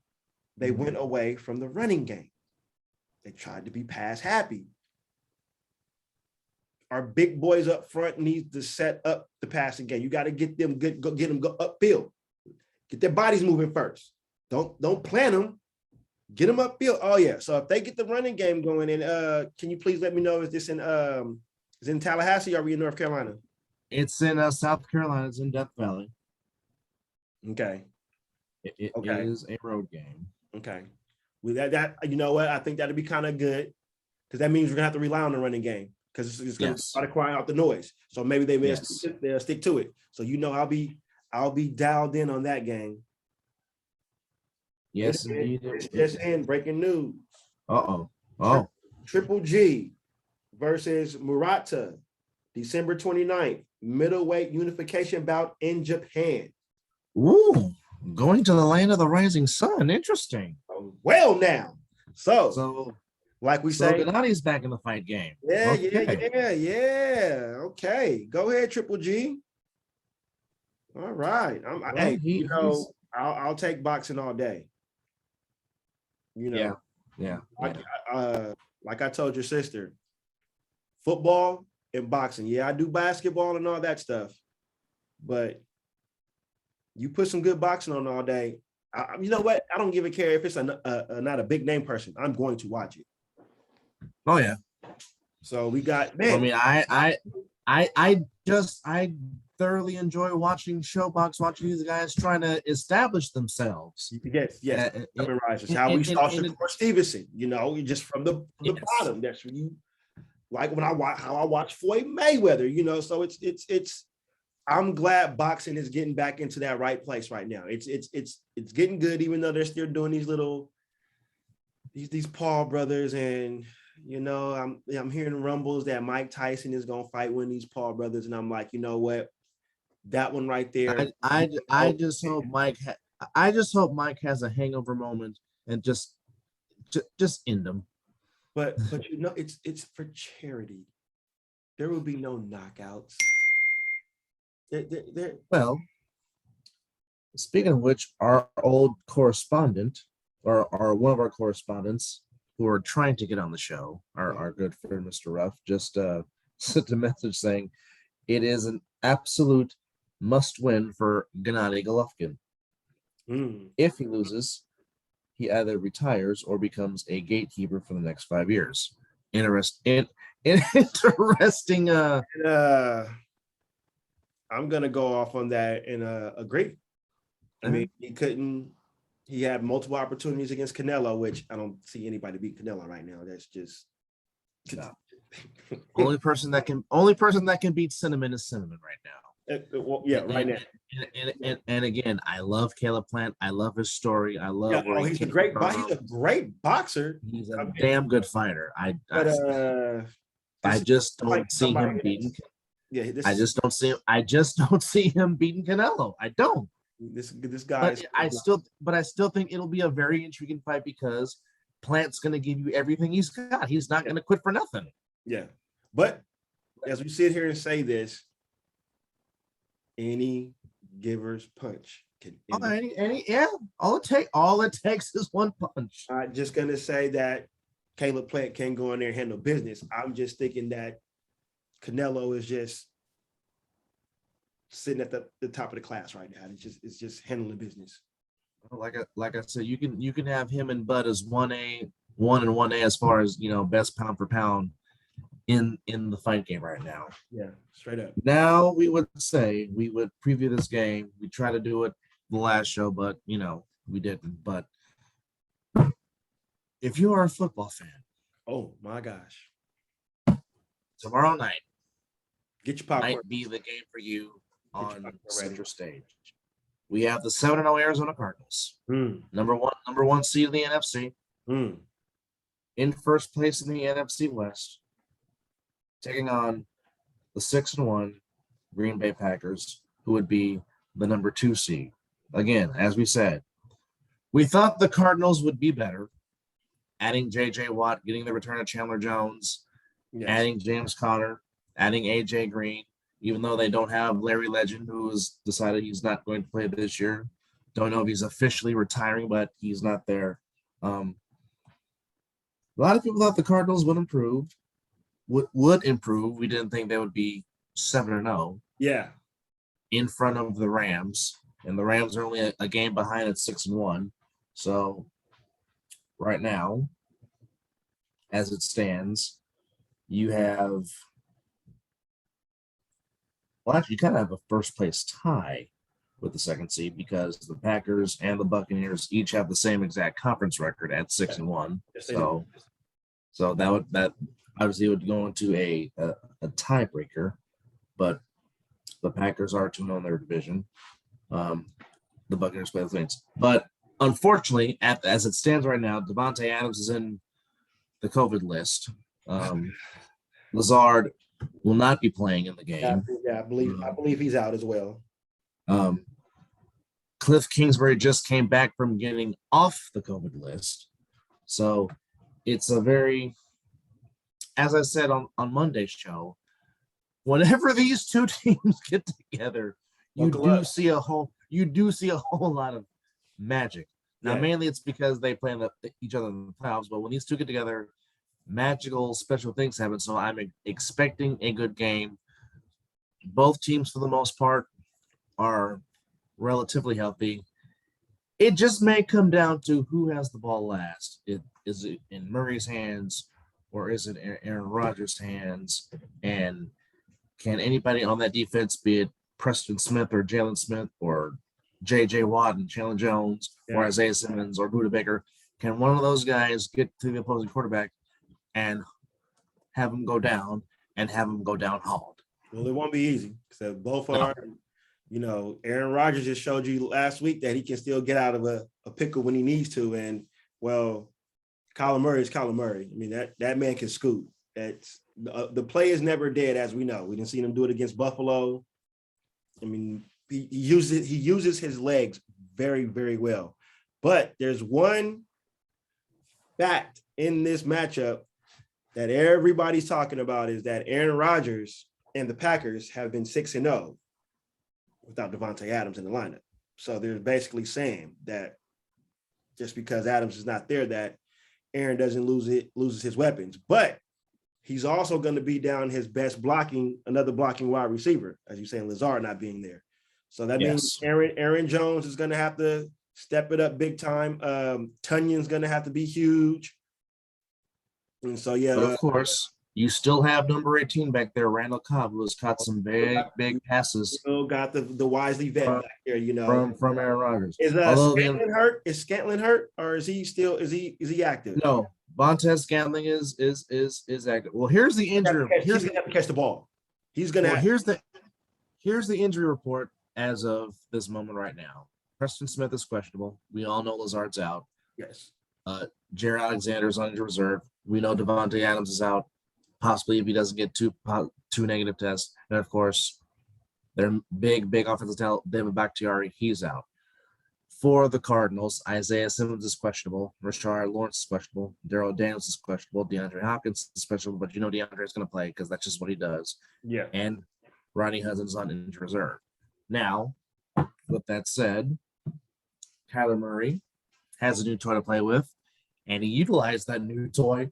they went away from the running game. They tried to be pass happy. Our big boys up front need to set up the passing game. You got to get them get them upfield. Get their bodies moving first. Don't plan them. Get them upfield. Oh yeah. So if they get the running game going, and can you please let me know is this in Tallahassee or are we in North Carolina? It's in South Carolina. It's in Death Valley. Okay. It is a road game. Okay. With that, you know what? I think that'd be kind of good because that means we're gonna have to rely on the running game because it's gonna try to cry out the noise. So maybe they'll stick to it. So I'll be dialed in on that game. Yes, indeed. It's just in breaking news. Oh. Triple G versus Murata, December 29th, middleweight unification bout in Japan. Ooh, going to the land of the rising sun. Interesting. Well, now, so like we say, Gennadi's back in the fight game. Yeah. Okay, go ahead, Triple G. All right, I'll take boxing all day. Yeah. Like I told your sister, football and boxing. Yeah, I do basketball and all that stuff, but you put some good boxing on all day. You know what? I don't give a care if it's not a big name person. I'm going to watch it. Oh yeah. So we got. I mean, I thoroughly enjoy watching these guys trying to establish themselves. Yes. It's how we saw Shakur Stevenson. Just from the bottom. That's when you like when I watch Floyd Mayweather. So it's. I'm glad boxing is getting back into that right place right now. It's getting good, even though they're still doing these Paul brothers, and I'm hearing rumbles that Mike Tyson is gonna fight one of these Paul brothers, and I'm like, you know what, that one right there. I just hope Mike has a hangover moment and just end him. But it's for charity. There will be no knockouts. Well, speaking of which, our old correspondent, or one of our correspondents who are trying to get on the show, our good friend Mr. Ruff, just sent a message saying it is an absolute must-win for Gennady Golovkin. If he loses, he either retires or becomes a gatekeeper for the next 5 years. Interesting. I'm gonna go off on that and agree. I mean, he had multiple opportunities against Canelo, which I don't see anybody beat Canelo right now. That's just only person that can beat Cinnamon is Cinnamon right now. Right now. And again, I love Caleb Plant. I love his story. I love. He's a great boxer. He's a damn good fighter. I just don't see him beating. I just don't see him beating Canelo. I don't. This guy. But I still think it'll be a very intriguing fight because Plant's going to give you everything he's got. He's not going to quit for nothing. Yeah, but as we sit here and say this, any giver's punch can. All it takes is one punch. I'm just going to say that Caleb Plant can't go in there and handle business. I'm just thinking that Canelo is just sitting at the top of the class right now. It's just handling business. Like I said, you can have him and Bud as 1A, 1 and 1A as far as best pound for pound in the fight game right now. Yeah, straight up. Now we would preview this game. We try to do it the last show, but we didn't. But if you are a football fan, oh my gosh, tomorrow night get your popcorn. might be the game for you on center stage. We have the 7-0 Arizona Cardinals, number one seed in the NFC, in first place in the NFC West, taking on the 6-1 Green Bay Packers, who would be the number 2 seed. Again, as we said, we thought the Cardinals would be better, adding J.J. Watt, getting the return of Chandler Jones, adding James Conner, adding A.J. Green, even though they don't have Larry Legend, who has decided he's not going to play this year. Don't know if he's officially retiring, but he's not there. A lot of people thought the Cardinals would improve. Would improve. We didn't think they would be 7-0. Yeah. In front of the Rams. And the Rams are only a game behind at 6-1. So right now, as it stands, you have actually you kind of have a first place tie with the second seed because the Packers and the Buccaneers each have the same exact conference record at 6-1. So that obviously would go into a tiebreaker, but the Packers are 2-0 in their division. The Buccaneers play the Saints, but unfortunately, as it stands right now, Davante Adams is in the COVID list. Lazard will not be playing in the game. Yeah, I believe he's out as well. Cliff Kingsbury just came back from getting off the COVID list. So it's a very, as I said on Monday's show, whenever these two teams get together, you do see a whole lot of magic. Now, mainly it's because they play each other in the playoffs, but when these two get together, magical special things happen. So I'm expecting a good game. Both teams, for the most part, are relatively healthy. It just may come down to who has the ball last. Is it in Murray's hands or is it in Aaron Rodgers' hands? And can anybody on that defense, be it Preston Smith or Jalen Smith or J.J. Watt and Chandler Jones or Isaiah Simmons or Budda Baker, can one of those guys get to the opposing quarterback and have him go down and have him go down hard? Well, it won't be easy because both are, Aaron Rodgers just showed you last week that he can still get out of a pickle when he needs to. And, well, Kyler Murray is Kyler Murray. I mean, that man can scoot. That's the play is never dead, as we know. We didn't see him do it against Buffalo. I mean, he uses his legs very, very well. But there's one fact in this matchup that everybody's talking about is that Aaron Rodgers and the Packers have been 6-0 without Davante Adams in the lineup. So they're basically saying that just because Adams is not there, that Aaron doesn't loses his weapons. But he's also going to be down his best another blocking wide receiver, as you're saying, Lazard not being there. So that means Aaron Jones is going to have to step it up big time. Tunyon's going to have to be huge. And so, but of course, you still have number 18 back there, Randall Cobb, who has caught some big passes. Still got the Wisely vet back there, from Aaron Rodgers. Is Scantlin hurt? Is Scantlin hurt, or is he still is he active? No, Montez Scantling is active. Well, here's the injury. He's gonna have to catch the ball. He's gonna. Here's the injury report as of this moment right now. Preston Smith is questionable. We all know Lazard's out. Yes. Jared Alexander's on injured reserve. We know Davante Adams is out, possibly if he doesn't get two negative tests. And of course, their big offensive talent, David Bakhtiari, he's out. For the Cardinals, Isaiah Simmons is questionable. Rashard Lawrence is questionable. Darrell Daniels is questionable. DeAndre Hopkins is questionable, but DeAndre is going to play because that's just what he does. Yeah. And Ronnie Hudson's on injured reserve. Now, with that said, Kyler Murray has a new toy to play with, and he utilized that new toy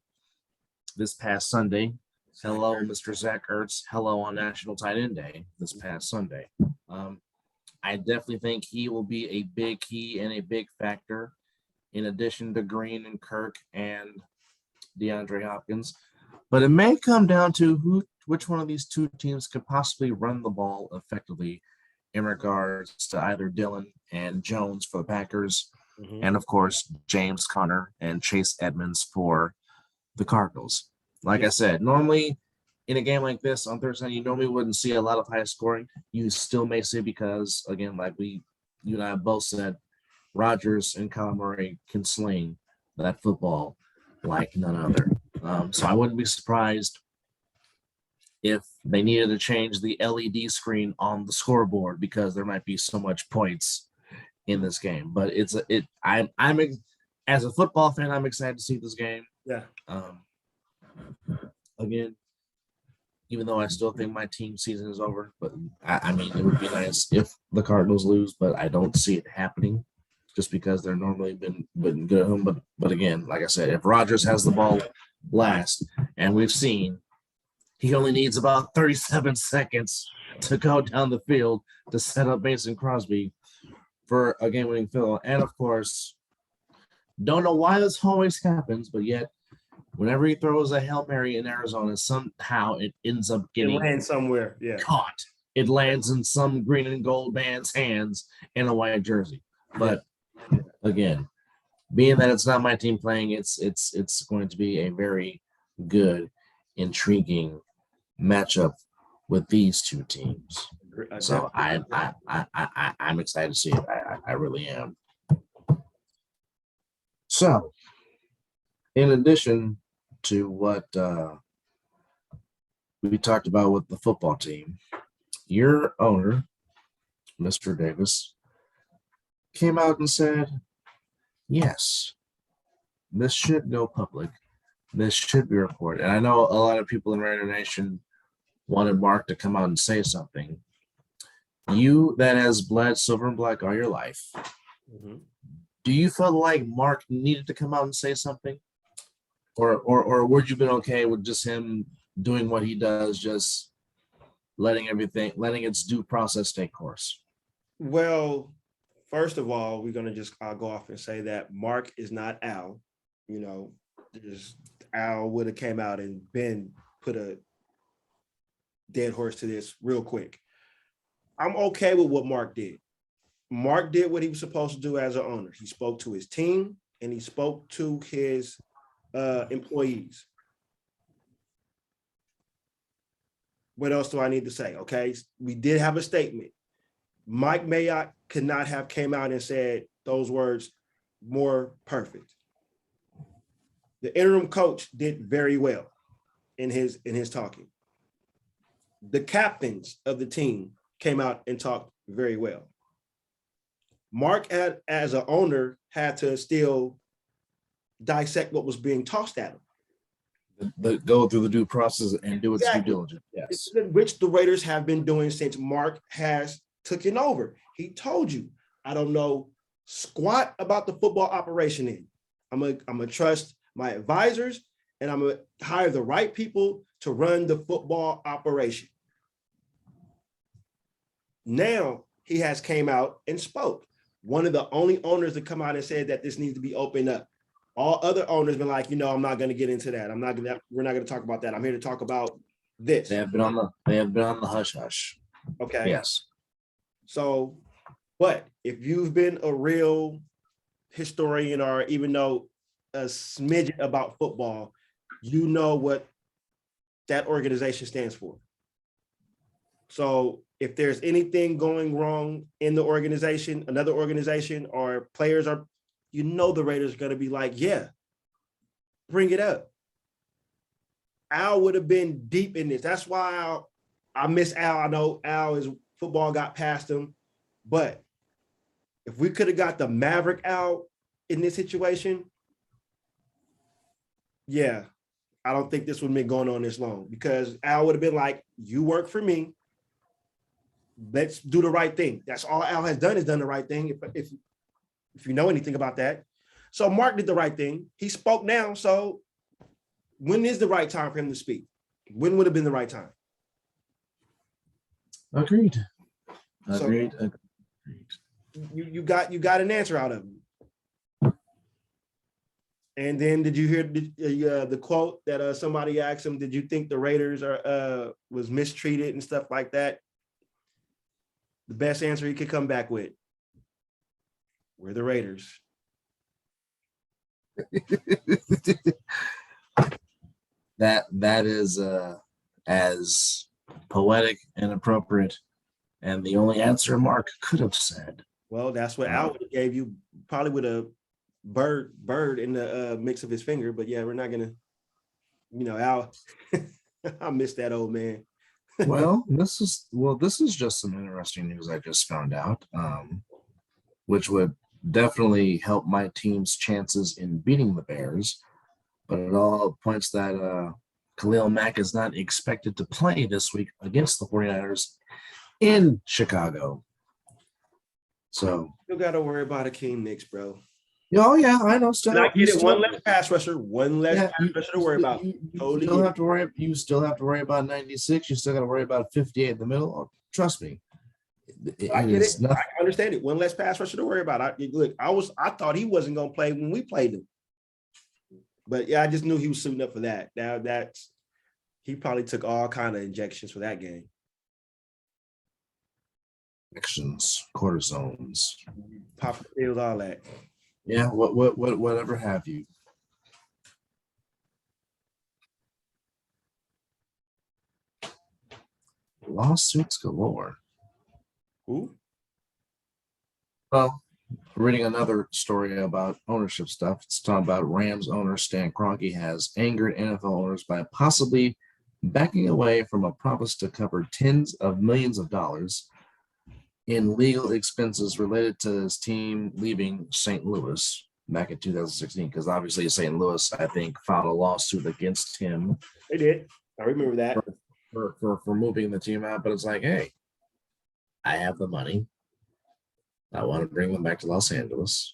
this past Sunday. Hello, Mr. Zach Ertz. Hello on National Tight End Day this past Sunday. I definitely think he will be a big key and a big factor in addition to Green and Kirk and DeAndre Hopkins, but it may come down to which one of these two teams could possibly run the ball effectively in regards to either Dillon and Jones for the Packers, and of course James Conner and Chase Edmonds for the Cardinals. Like I said, normally in a game like this on Thursday, you normally wouldn't see a lot of high scoring. You still may see because, again, like you and I both said, Rodgers and Kyler Murray can sling that football like none other. So I wouldn't be surprised if they needed to change the LED screen on the scoreboard because there might be so much points in this game. But I'm as a football fan, I'm excited to see this game. Yeah. Again, even though I still think my team season is over, but I mean, it would be nice if the Cardinals lose, but I don't see it happening just because they're normally been good at home. But again, like I said, if Rodgers has the ball last, and we've seen he only needs about 37 seconds to go down the field to set up Mason Crosby for a game-winning field. And of course, don't know why this always happens, but yet whenever he throws a Hail Mary in Arizona, somehow it ends up getting somewhere. Caught. It lands in some green and gold man's hands in a white jersey. But again, being that it's not my team playing, it's going to be a very good, intriguing matchup with these two teams. So I'm excited to see it. I really am. So, in addition to what we talked about with the football team, your owner, Mr. Davis, came out and said, yes, this should go public. This should be reported. And I know a lot of people in Raider Nation wanted Mark to come out and say something. You that has bled silver and black all your life, do you feel like Mark needed to come out and say something? Or would you been okay with just him doing what he does, just letting its due process take course? Well, first of all, I'll go off and say that Mark is not Al. You know, Al would have came out and put a dead horse to this real quick. I'm okay with what Mark did. Mark did what he was supposed to do as an owner. He spoke to his team and he spoke to his employees. What else do I need to say? Okay, we did have a statement. Mike Mayock could not have came out and said those words more perfect. The interim coach did very well in his talking. The captains of the team came out and talked very well. Mark, as an owner, had to still dissect what was being tossed at him. Go through the due process and do its due diligence. Yes. Which the Raiders have been doing since Mark has taken over. He told you, I don't know squat about the football operation in. I'm gonna trust my advisors and I'm gonna hire the right people to run the football operation. Now he has came out and spoke. One of the only owners to come out and said that this needs to be opened up. All other owners been like, I'm not going to get into that. We're not going to talk about that. I'm here to talk about this. They have been on the hush hush. Okay. Yes. So, but if you've been a real historian or even know a smidget about football, you know what that organization stands for. So if there's anything going wrong in the organization, another organization, or players are, the Raiders are going to be like, yeah, bring it up. Al would have been deep in this. That's why I miss Al. I know Al, his football got past him, but if we could have got the Maverick Al in this situation, yeah, I don't think this would have been going on this long because Al would have been like, you work for me. Let's do the right thing. That's all Al has done, is done the right thing. If you know anything about that. So Mark did the right thing. He spoke now. So when is the right time for him to speak? When would have been the right time? Agreed. You got an answer out of him. And then did you hear the quote that somebody asked him, did you think the Raiders was mistreated and stuff like that? The best answer he could come back with, we're the Raiders. that is as poetic and appropriate, and the only answer Mark could have said. Well, that's what Al gave you, probably with a bird in the mix of his finger. But yeah, we're not gonna, Al. I miss that old man. Well, this is just some interesting news I just found out, which would definitely help my team's chances in beating the Bears. But it all points that Khalil Mack is not expected to play this week against the 49ers in Chicago. So you got to worry about Akeem Nicks, bro. Oh yeah, I know. Still, I get it. One less pass rusher to worry about. You still have to worry about 96. You still got to worry about 58 in the middle. Oh, trust me. I get it. I understand it. One less pass rusher to worry about. I thought he wasn't going to play when we played him, but yeah, I just knew he was suiting up for that. Now he probably took all kind of injections for that game. Injections, cortisones, pop pills, all that. Yeah, whatever have you. Lawsuits galore. Who? Well, reading another story about ownership stuff. It's talking about Rams owner Stan Kroenke has angered NFL owners by possibly backing away from a promise to cover tens of millions of dollars in legal expenses related to his team leaving St. Louis back in 2016, because obviously St. Louis, I think, filed a lawsuit against him. They did. I remember that. For moving the team out, but it's like, hey, I have the money. I want to bring them back to Los Angeles.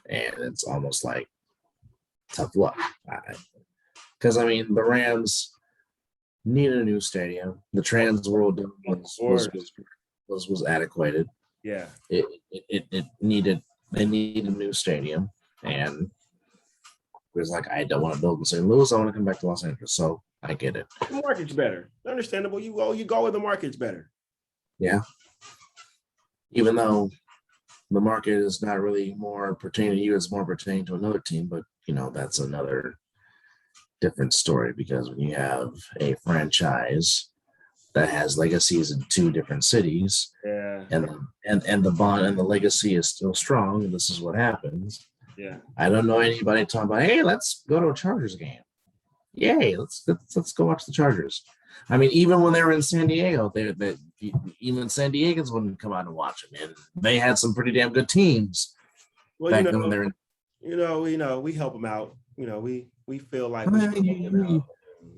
And it's almost like tough luck. Because, the Rams need a new stadium. The Trans World was adequated. Yeah. They needed a new stadium, and it was like, I don't want to build in St. Louis. I want to come back to Los Angeles. So I get it. The market's better. Understandable. You go where the market's better. Yeah. Even though the market is not really more pertaining to you, it's more pertaining to another team. But that's another different story, because when you have a franchise that has legacies in two different cities, yeah, and the bond and the legacy is still strong, this is what happens. Yeah. I don't know anybody talking about, hey, let's go to a Chargers game. Yay, let's go watch the Chargers. Even when they were in San Diego, even San Diegans wouldn't come out and watch them, and they had some pretty damn good teams. Well, we help them out. We feel like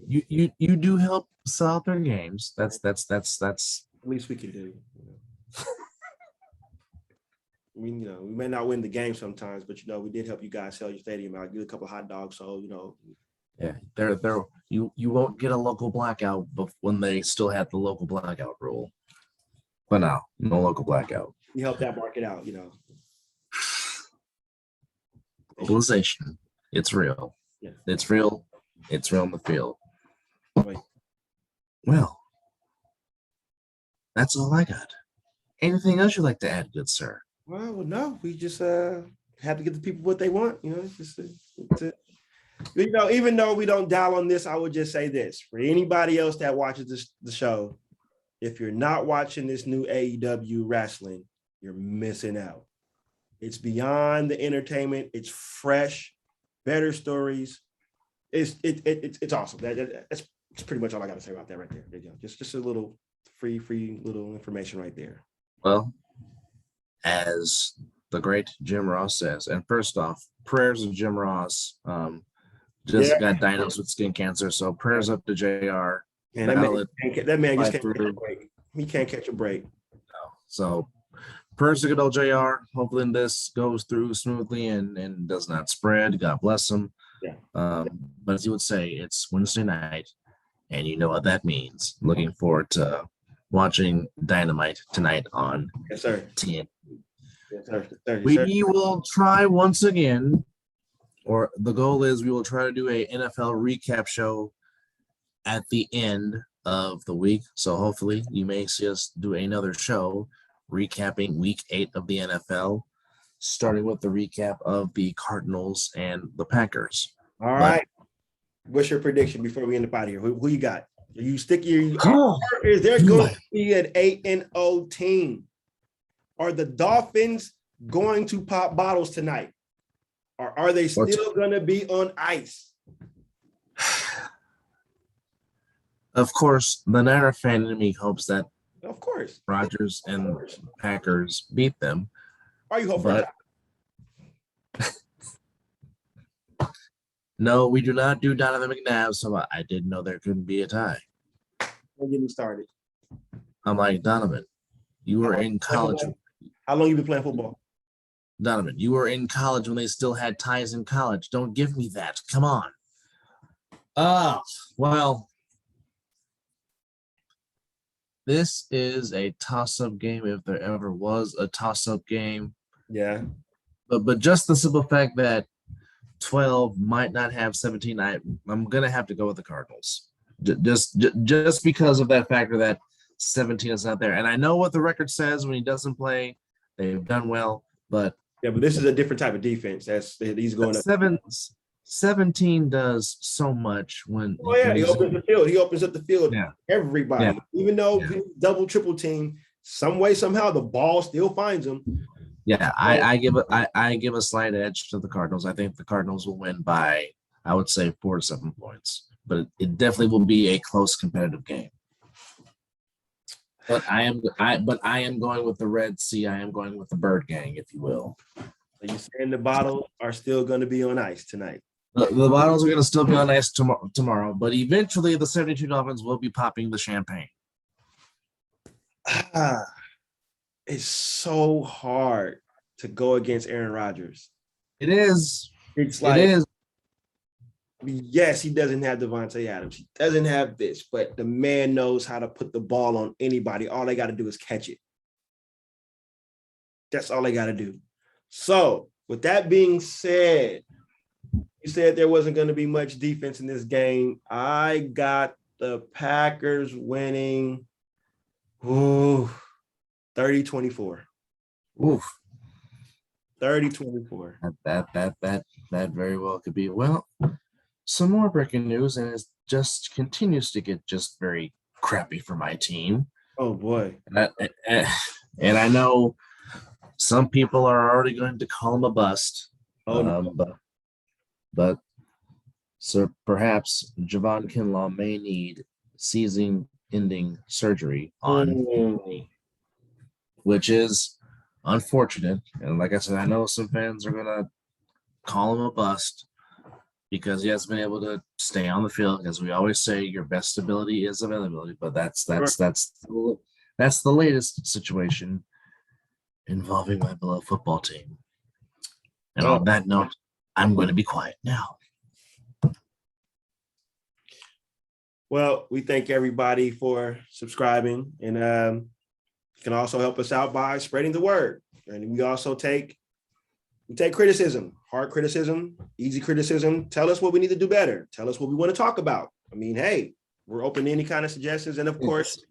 you do help sell out their games. That's at least we can do. We may not win the game sometimes, but we did help you guys sell your stadium out. Get a couple of hot dogs, so Yeah, you won't get a local blackout, but when they still had the local blackout rule. But no local blackout. You help that market out, Globalization, it's real. Yeah. It's real. It's real in the field. Right. Well, that's all I got. Anything else you'd like to add, good sir? Well, no, we just have to give the people what they want. It's it. Even though we don't dial on this, I would just say this for anybody else that watches the show: if you're not watching this new AEW wrestling, you're missing out. It's beyond the entertainment. It's fresh, better stories. It's awesome. That's pretty much all I got to say about that right there. There you go. Just a little free little information right there. Well, as the great Jim Ross says, and first off, prayers of Jim Ross. Got diagnosed with skin cancer, so prayers up to JR. And that man just can't catch a break. He can't catch a break. So prayers to good old JR. Hopefully this goes through smoothly and does not spread. God bless him. Yeah. But as you would say, it's Wednesday night, and you know what that means. Looking forward to watching Dynamite tonight on TNT. Yes, sir. We will try once again or the goal is we will try to do a NFL recap show at the end of the week. So hopefully you may see us do another show recapping week 8 of the NFL, starting with the recap of the Cardinals and the Packers. All right. What's your prediction before we end up out of here? Who you got? Are you sticky? Is there going to be an 8-0 team? Are the Dolphins going to pop bottles tonight? Or are they still going to be on ice? Of course, the Niner fan in me hopes that Of course. Rodgers and Packers beat them. Are you hoping? No, we do not do Donovan McNabb, so I didn't know there couldn't be a tie. Don't get me started. I'm like, Donovan, you were in college. How long you been playing football? Donovan, you were in college when they still had ties in college. Don't give me that. Come on. Well, this is a toss-up game if there ever was a toss-up game. Yeah. But just the simple fact that 12 might not have 17, I'm gonna have to go with the Cardinals. Just because of that factor that 17 is not there. And I know what the record says when he doesn't play. They've done well, but this is a different type of defense. He's going up. 17 does so much when he opens the field. He opens up the field. Yeah. Everybody. Yeah. Even though double, triple team, some way, somehow the ball still finds him. Yeah, I give a slight edge to the Cardinals. I think the Cardinals will win by, I would say, 4 to 7 points. But it definitely will be a close competitive game. But I am going with the Red Sea. I am going with the Bird Gang, if you will. So you're saying the bottles are still going to be on ice tonight? The bottles are going to still be on ice tomorrow, but eventually the 72 Dolphins will be popping the champagne. It's so hard to go against Aaron Rodgers. It is. It's like, it is. Yes, he doesn't have Devontae Adams. He doesn't have this, but the man knows how to put the ball on anybody. All they got to do is catch it. That's all they got to do. So, with that being said, you said there wasn't going to be much defense in this game. I got the Packers winning 30-24. Oof. 30-24. That very well could be. Well, some more breaking news, and it just continues to get just very crappy for my team. Oh boy. And I know some people are already going to call him a bust. But so perhaps Javon Kinlaw may need season-ending surgery on me, which is unfortunate. And like I said, I know some fans are gonna call him a bust because he hasn't been able to stay on the field. As we always say, your best ability is availability. But that's the latest situation involving my beloved football team. And on that note, I'm going to be quiet now. Well, we thank everybody for subscribing, and you can also help us out by spreading the word. And we also take criticism, hard criticism, easy criticism. Tell us what we need to do better. Tell us what we want to talk about. I mean, hey, we're open to any kind of suggestions. And of course,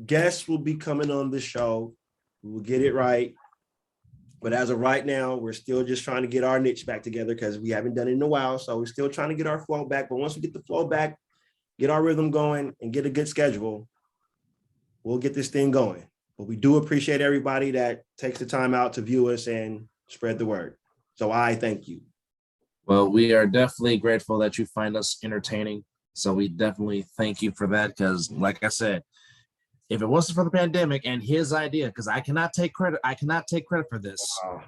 guests will be coming on the show. We will get it right. But as of right now, we're still just trying to get our niche back together because we haven't done it in a while. So we're still trying to get our flow back. But once we get the flow back, get our rhythm going, and get a good schedule, we'll get this thing going. But we do appreciate everybody that takes the time out to view us and spread the word. So I thank you. Well, we are definitely grateful that you find us entertaining. So we definitely thank you for that because, like I said, if it wasn't for the pandemic and his idea, because I cannot take credit for this. Wow.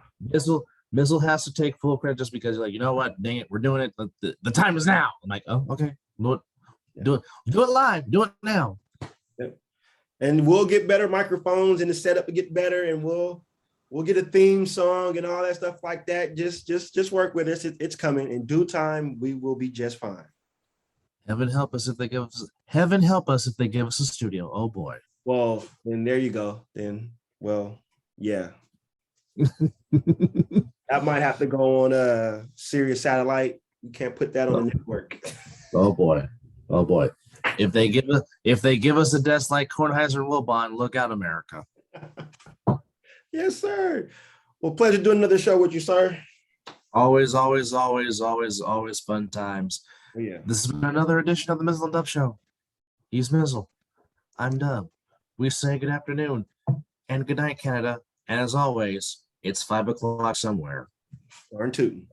Mizzle has to take full credit just because, like, you know what, dang it, we're doing it. The time is now. I'm like, oh, okay, do it live, do it now. Yep. And we'll get better microphones and the setup will get better, and we'll get a theme song and all that stuff like that. Just work with us. It's coming in due time. We will be just fine. Heaven help us if they give us a studio. Oh boy. Well, then there you go. Then, well, yeah. That might have to go on Sirius Satellite. You can't put that on the network. Oh boy. If they give us a desk like Kornheiser and Wilbon, look out, America. Yes, sir. Well, pleasure doing another show with you, sir. Always fun times. Yeah. This has been another edition of the Mizzle and DuB Show. He's Mizzle. I'm DuB. We say good afternoon and good night, Canada. And as always, it's 5 o'clock somewhere. Darn tootin'.